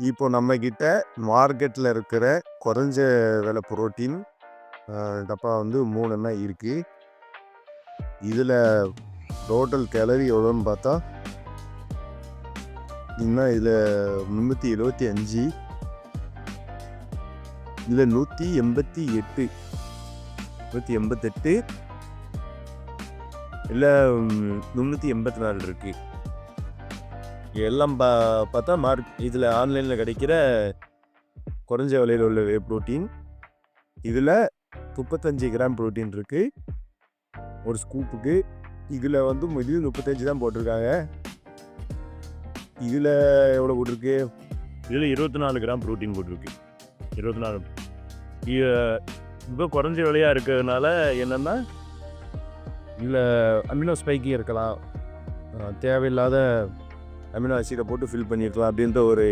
இப்போ நம்மக்கிட்ட மார்க்கெட்டில் இருக்கிற குறைஞ்ச விலை புரோட்டீன் டப்பா வந்து 3 எண்ணெய் இருக்குது. இதில் டோட்டல் கேலரி எவ்வளோன்னு பார்த்தா இன்னும் இதில் 375, இதில் 188, 188 இல்லை 384 இருக்குது. எல்லாம் பார்த்தா இதில் ஆன்லைனில் கிடைக்கிற குறைஞ்ச விலையில் உள்ள வே ப்ரோட்டீன். இதில் 35 கிராம் ப்ரோட்டீன் இருக்குது ஒரு ஸ்கூப்புக்கு. இதில் வந்து இது 35 தான் போட்டிருக்காங்க. இதில் எவ்வளோ போட்டிருக்கு? இதில் 24 கிராம் ப்ரோட்டீன் போட்டிருக்கு. 24. இப்போ குறைஞ்ச விலையாக இருக்கிறதுனால என்னென்னா இதில் அமினோ ஸ்பைக்கி இருக்கலாம், தேவையில்லாத அமினோ ஆசிடை போட்டு ஃபில் பண்ணியிருக்கலாம் அப்படின்ற ஒரு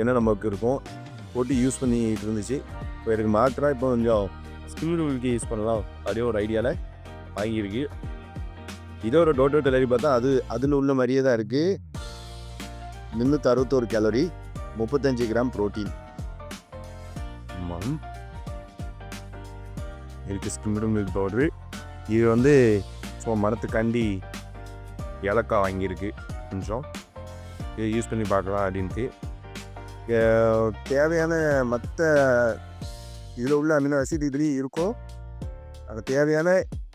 எண்ணம் நமக்கு இருக்கும். போட்டு யூஸ் பண்ணிட்டு இருந்துச்சு. இப்போ எனக்கு மாத்திரம் இப்போ கொஞ்சம் ஸ்கிம்மினுக்கு யூஸ் பண்ணலாம் அப்படியே ஒரு ஐடியாவில் வாங்கியிருக்கு. இதோட டோட்டல் கேலரி பார்த்தா அதில் உள்ள மாதிரியே தான் இருக்குது. 361 கேலரி, 35 கிராம் ப்ரோட்டீன் இருக்குது. ஸ்கிம்மிடு மில்க் பவுட்ரு இது வந்து ஸோ மரத்துக்காண்டி ஏலக்காய் வாங்கியிருக்கு. கொஞ்சம் இதை யூஸ் பண்ணி பார்க்கலாம் அப்படின்ட்டு. தேவையான மற்ற இதில் உள்ள அமினோ ஆசிட் இதுலேயும் இருக்கும். அந்த தேவையான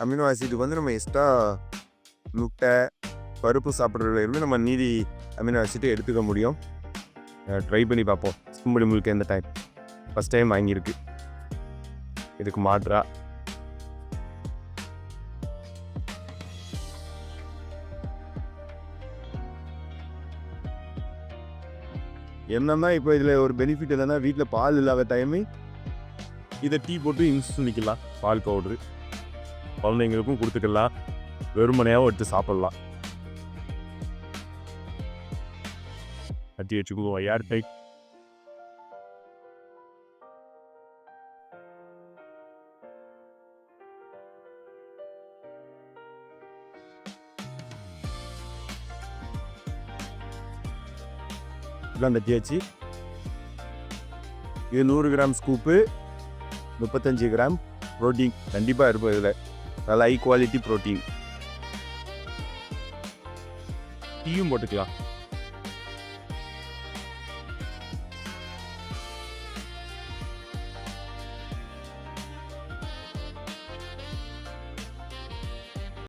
அமினோ ஆசிட்டுக்கு வந்து நம்ம எக்ஸ்ட்ரா முட்டை பருப்பு சாப்பிட்றதுலேருந்து நம்ம நீதி அமினோ ஆசிட்டை எடுத்துக்க முடியும். ட்ரை பண்ணி பார்ப்போம். ஸ்கிம்மிடு மில்க் எந்த டைம் ஃபஸ்ட் டைம் வாங்கியிருக்கு இதுக்கு மாற்றா. என்னன்னா இப்போ இதில் ஒரு பெனிஃபிட் என்னென்னா வீட்டில் பால் இல்லாத டைமு இதை டீ போட்டு இன்ஸ்ட் பண்ணிக்கலாம். பால் பவுட்ரு குழந்தைங்களுக்கும் கொடுத்துக்கலாம், வெறுமனையாகவும் எடுத்து சாப்பிட்லாம். கட்டி வச்சுக்குவோம் ஏர் டைட். இதெல்லாம் தட்டியாச்சு. இது 100 கிராம் ஸ்கூப்பு, 35 கிராம் ப்ரோட்டீன் கண்டிப்பாக இருக்கும். இதில் நல்ல ஹை குவாலிட்டி ப்ரோட்டீன். டீயும் போட்டுக்கலாம்.